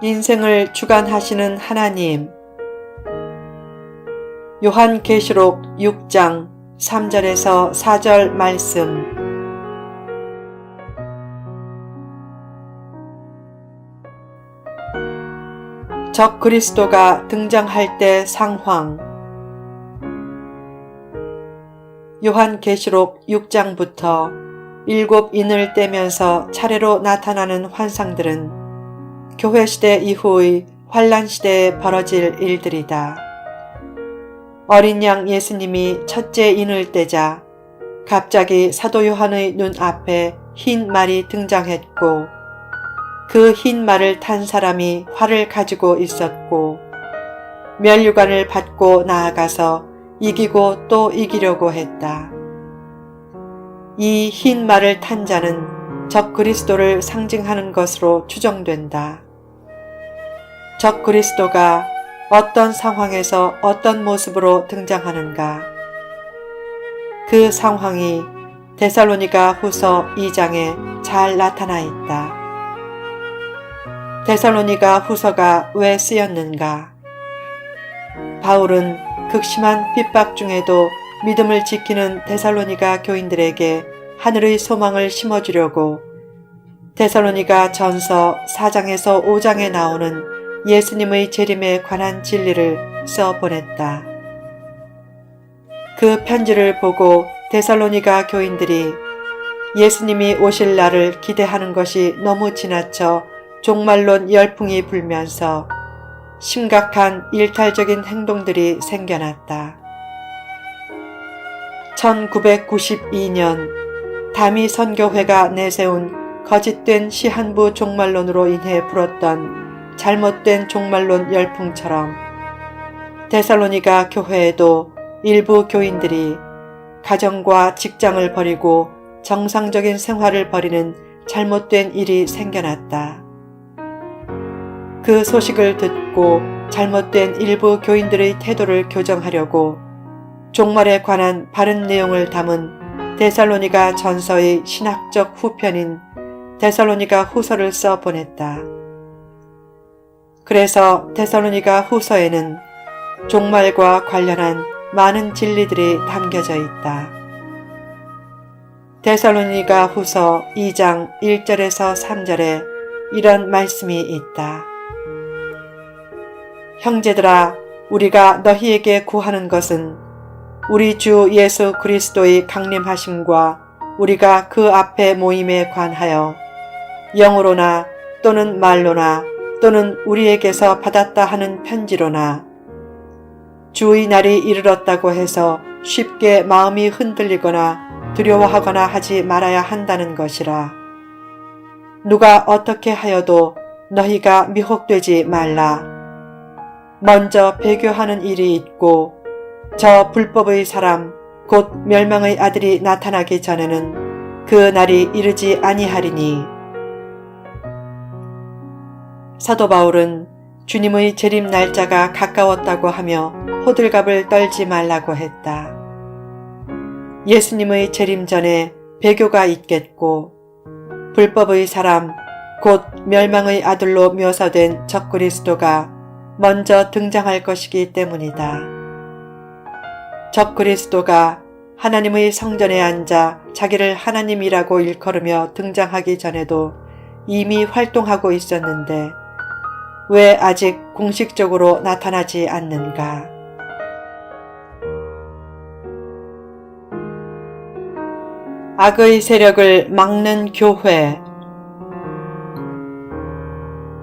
인생을 주관하시는 하나님. 요한계시록 6장 3절에서 4절 말씀. 적 그리스도가 등장할 때 상황. 요한계시록 6장부터 7인을 떼면서 차례로 나타나는 환상들은 교회시대 이후의 환란시대에 벌어질 일들이다. 어린 양 예수님이 첫째 인을 떼자 갑자기 사도 요한의 눈앞에 흰 말이 등장했고 그 흰 말을 탄 사람이 활을 가지고 있었고 면류관을 받고 나아가서 이기고 또 이기려고 했다. 이 흰 말을 탄 자는 적 그리스도를 상징하는 것으로 추정된다. 적 그리스도가 어떤 상황에서 어떤 모습으로 등장하는가? 그 상황이 데살로니가 후서 2장에 잘 나타나 있다. 데살로니가 후서가 왜 쓰였는가? 바울은 극심한 핍박 중에도 믿음을 지키는 데살로니가 교인들에게 하늘의 소망을 심어주려고 데살로니가 전서 4장에서 5장에 나오는 예수님의 재림에 관한 진리를 써보냈다. 그 편지를 보고 데살로니가 교인들이 예수님이 오실 날을 기대하는 것이 너무 지나쳐 종말론 열풍이 불면서 심각한 일탈적인 행동들이 생겨났다. 1992년 다미 선교회가 내세운 거짓된 시한부 종말론으로 인해 불었던 잘못된 종말론 열풍처럼 데살로니가 교회에도 일부 교인들이 가정과 직장을 버리고 정상적인 생활을 벌이는 잘못된 일이 생겨났다. 그 소식을 듣고 잘못된 일부 교인들의 태도를 교정하려고 종말에 관한 바른 내용을 담은 데살로니가 전서의 신학적 후편인 데살로니가 후서를 써 보냈다. 그래서 데살로니가 후서에는 종말과 관련한 많은 진리들이 담겨져 있다. 데살로니가 후서 2장 1절에서 3절에 이런 말씀이 있다. 형제들아, 우리가 너희에게 구하는 것은 우리 주 예수 그리스도의 강림하심과 우리가 그 앞에 모임에 관하여 영으로나 또는 말로나 또는 우리에게서 받았다 하는 편지로나 주의 날이 이르렀다고 해서 쉽게 마음이 흔들리거나 두려워하거나 하지 말아야 한다는 것이라. 누가 어떻게 하여도 너희가 미혹되지 말라. 먼저 배교하는 일이 있고 저 불법의 사람 곧 멸망의 아들이 나타나기 전에는 그 날이 이르지 아니하리니. 사도 바울은 주님의 재림 날짜가 가까웠다고 하며 호들갑을 떨지 말라고 했다. 예수님의 재림 전에 배교가 있겠고 불법의 사람 곧 멸망의 아들로 묘사된 적그리스도가 먼저 등장할 것이기 때문이다. 적그리스도가 하나님의 성전에 앉아 자기를 하나님이라고 일컬으며 등장하기 전에도 이미 활동하고 있었는데 왜 아직 공식적으로 나타나지 않는가? 악의 세력을 막는 교회.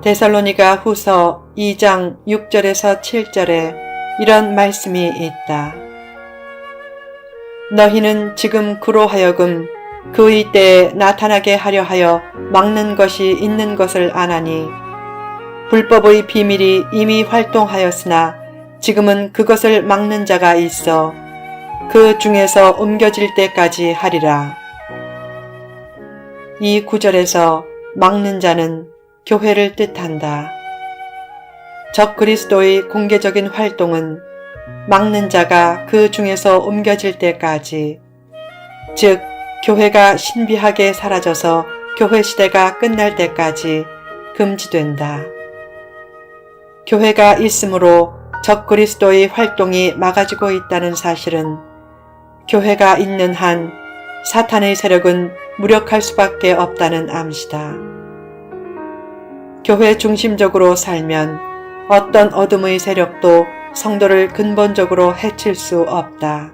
데살로니가 후서 2장 6절에서 7절에 이런 말씀이 있다. 너희는 지금 그로 하여금 그의 때에 나타나게 하려 하여 막는 것이 있는 것을 아나니 불법의 비밀이 이미 활동하였으나 지금은 그것을 막는 자가 있어 그 중에서 옮겨질 때까지 하리라. 이 구절에서 막는 자는 교회를 뜻한다. 적 그리스도의 공개적인 활동은 막는 자가 그 중에서 옮겨질 때까지, 즉 교회가 신비하게 사라져서 교회 시대가 끝날 때까지 금지된다. 교회가 있으므로 적그리스도의 활동이 막아지고 있다는 사실은 교회가 있는 한 사탄의 세력은 무력할 수밖에 없다는 암시다. 교회 중심적으로 살면 어떤 어둠의 세력도 성도를 근본적으로 해칠 수 없다.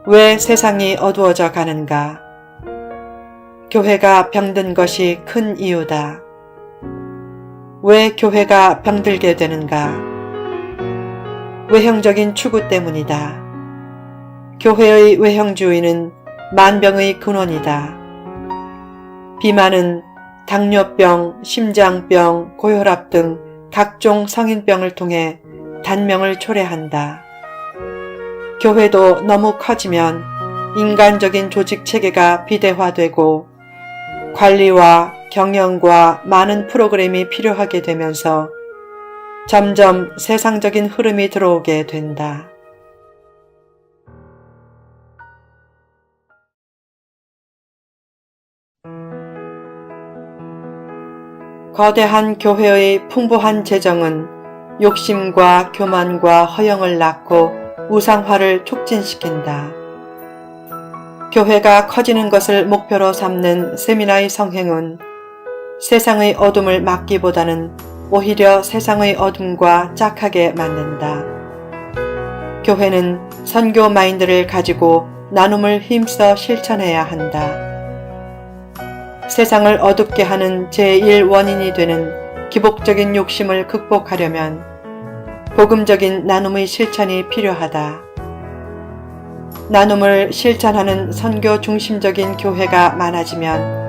왜 세상이 어두워져 가는가? 교회가 병든 것이 큰 이유다. 왜 교회가 병들게 되는가? 외형적인 추구 때문이다. 교회의 외형주의는 만병의 근원이다. 비만은 당뇨병, 심장병, 고혈압 등 각종 성인병을 통해 단명을 초래한다. 교회도 너무 커지면 인간적인 조직 체계가 비대화되고 관리와 경영과 많은 프로그램이 필요하게 되면서 점점 세상적인 흐름이 들어오게 된다. 거대한 교회의 풍부한 재정은 욕심과 교만과 허영을 낳고 우상화를 촉진시킨다. 교회가 커지는 것을 목표로 삼는 세미나의 성행은 세상의 어둠을 막기보다는 오히려 세상의 어둠과 짝하게 만든다. 교회는 선교 마인드를 가지고 나눔을 힘써 실천해야 한다. 세상을 어둡게 하는 제1원인이 되는 기복적인 욕심을 극복하려면 복음적인 나눔의 실천이 필요하다. 나눔을 실천하는 선교 중심적인 교회가 많아지면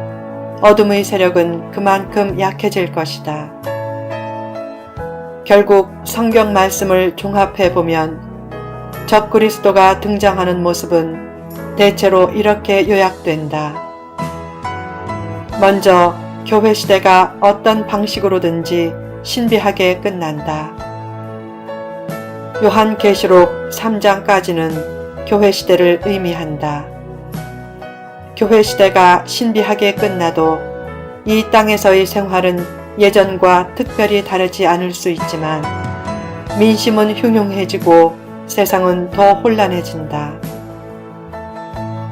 어둠의 세력은 그만큼 약해질 것이다. 결국 성경 말씀을 종합해 보면 적그리스도가 등장하는 모습은 대체로 이렇게 요약된다. 먼저 교회 시대가 어떤 방식으로든지 신비하게 끝난다. 요한계시록 3장까지는 교회 시대를 의미한다. 교회 시대가 신비하게 끝나도 이 땅에서의 생활은 예전과 특별히 다르지 않을 수 있지만 민심은 흉흉해지고 세상은 더 혼란해진다.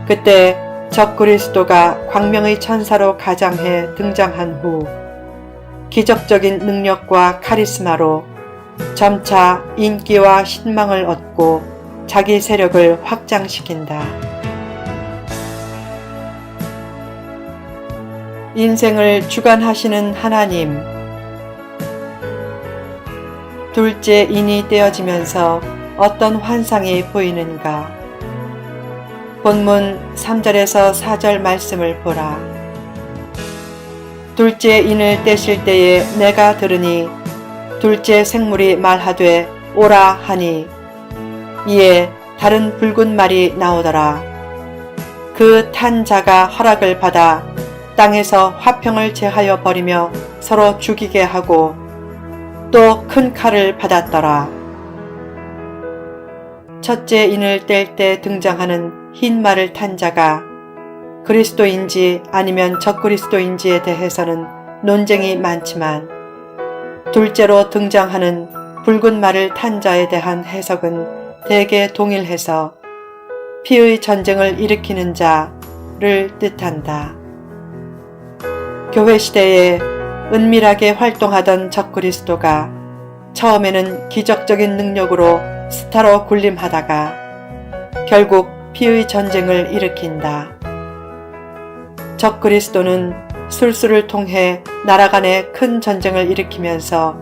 그때 적그리스도가 광명의 천사로 가장해 등장한 후 기적적인 능력과 카리스마로 점차 인기와 신망을 얻고 자기 세력을 확장시킨다. 인생을 주관하시는 하나님. 둘째 인이 떼어지면서 어떤 환상이 보이는가? 본문 3절에서 4절 말씀을 보라. 둘째 인을 떼실 때에 내가 들으니 둘째 생물이 말하되 오라 하니 이에 다른 붉은 말이 나오더라. 그 탄 자가 허락을 받아 땅에서 화평을 제하여 버리며 서로 죽이게 하고 또 큰 칼을 받았더라. 첫째 인을 뗄 때 등장하는 흰 말을 탄 자가 그리스도인지 아니면 적그리스도인지에 대해서는 논쟁이 많지만 둘째로 등장하는 붉은 말을 탄 자에 대한 해석은 대개 동일해서 피의 전쟁을 일으키는 자를 뜻한다. 교회 시대에 은밀하게 활동하던 적그리스도가 처음에는 기적적인 능력으로 스타로 군림하다가 결국 피의 전쟁을 일으킨다. 적그리스도는 술수를 통해 나라 간의 큰 전쟁을 일으키면서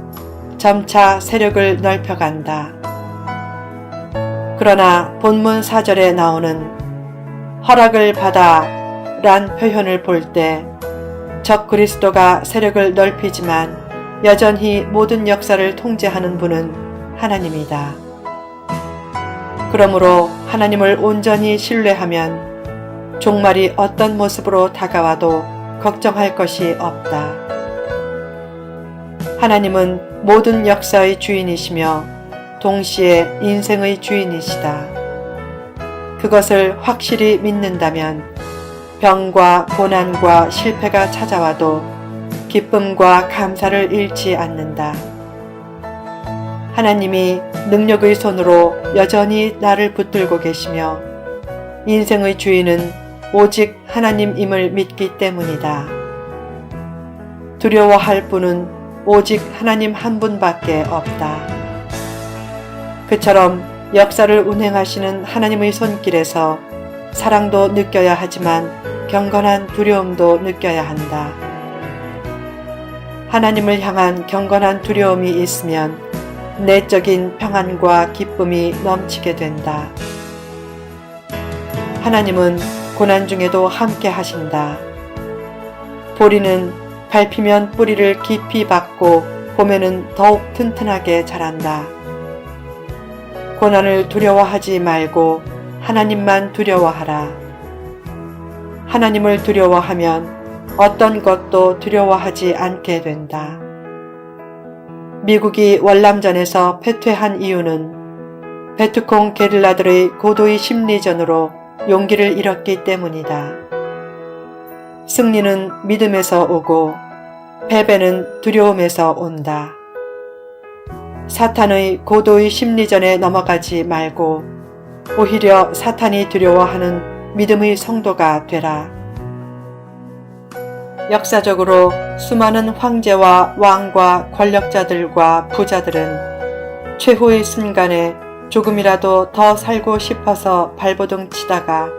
점차 세력을 넓혀간다. 그러나 본문 4절에 나오는 허락을 받아 란 표현을 볼 때 적그리스도가 세력을 넓히지만 여전히 모든 역사를 통제하는 분은 하나님이다. 그러므로 하나님을 온전히 신뢰하면 종말이 어떤 모습으로 다가와도 걱정할 것이 없다. 하나님은 모든 역사의 주인이시며 동시에 인생의 주인이시다. 그것을 확실히 믿는다면 병과 고난과 실패가 찾아와도 기쁨과 감사를 잃지 않는다. 하나님이 능력의 손으로 여전히 나를 붙들고 계시며 인생의 주인은 오직 하나님임을 믿기 때문이다. 두려워할 분은 오직 하나님 한 분밖에 없다. 그처럼 역사를 운행하시는 하나님의 손길에서 사랑도 느껴야 하지만 경건한 두려움도 느껴야 한다. 하나님을 향한 경건한 두려움이 있으면 내적인 평안과 기쁨이 넘치게 된다. 하나님은 고난 중에도 함께 하신다. 보리는 밟히면 뿌리를 깊이 박고 봄에는 더욱 튼튼하게 자란다. 고난을 두려워하지 말고 하나님만 두려워하라. 하나님을 두려워하면 어떤 것도 두려워하지 않게 된다. 미국이 월남전에서 패퇴한 이유는 베트콩 게릴라들의 고도의 심리전으로 용기를 잃었기 때문이다. 승리는 믿음에서 오고 패배는 두려움에서 온다. 사탄의 고도의 심리전에 넘어가지 말고 오히려 사탄이 두려워하는 믿음의 성도가 되라. 역사적으로 수많은 황제와 왕과 권력자들과 부자들은 최후의 순간에 조금이라도 더 살고 싶어서 발버둥 치다가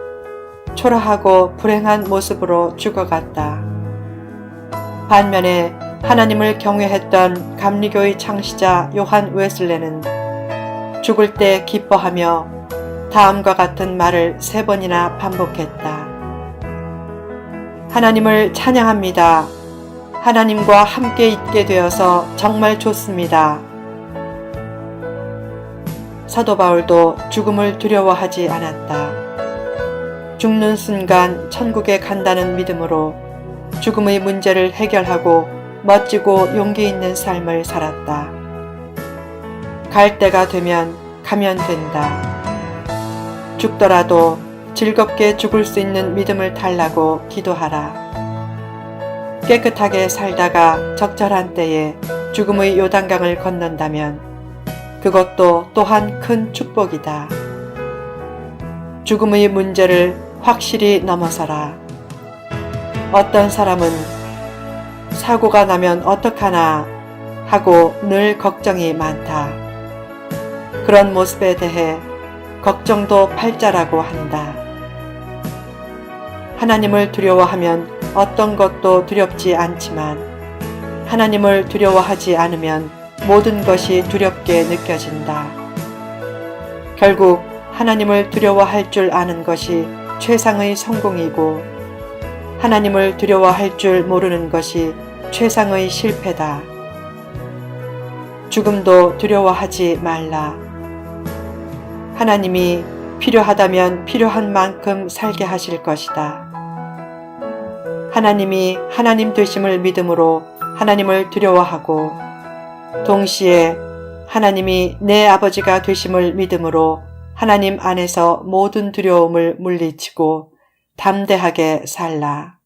초라하고 불행한 모습으로 죽어갔다. 반면에 하나님을 경외했던 감리교의 창시자 요한 웨슬레는 죽을 때 기뻐하며 다음과 같은 말을 3번이나 반복했다. 하나님을 찬양합니다. 하나님과 함께 있게 되어서 정말 좋습니다. 사도 바울도 죽음을 두려워하지 않았다. 죽는 순간 천국에 간다는 믿음으로 죽음의 문제를 해결하고 멋지고 용기 있는 삶을 살았다. 갈 때가 되면 가면 된다. 죽더라도 즐겁게 죽을 수 있는 믿음을 달라고 기도하라. 깨끗하게 살다가 적절한 때에 죽음의 요단강을 건넌다면 그것도 또한 큰 축복이다. 죽음의 문제를 확실히 넘어서라. 어떤 사람은 사고가 나면 어떡하나 하고 늘 걱정이 많다. 그런 모습에 대해 걱정도 팔자라고 한다. 하나님을 두려워하면 어떤 것도 두렵지 않지만 하나님을 두려워하지 않으면 모든 것이 두렵게 느껴진다. 결국 하나님을 두려워할 줄 아는 것이 최상의 성공이고 하나님을 두려워할 줄 모르는 것이 최상의 실패다. 죽음도 두려워하지 말라. 하나님이 필요하다면 필요한 만큼 살게 하실 것이다. 하나님이 하나님 되심을 믿음으로 하나님을 두려워하고 동시에 하나님이 내 아버지가 되심을 믿음으로 하나님 안에서 모든 두려움을 물리치고 담대하게 살라.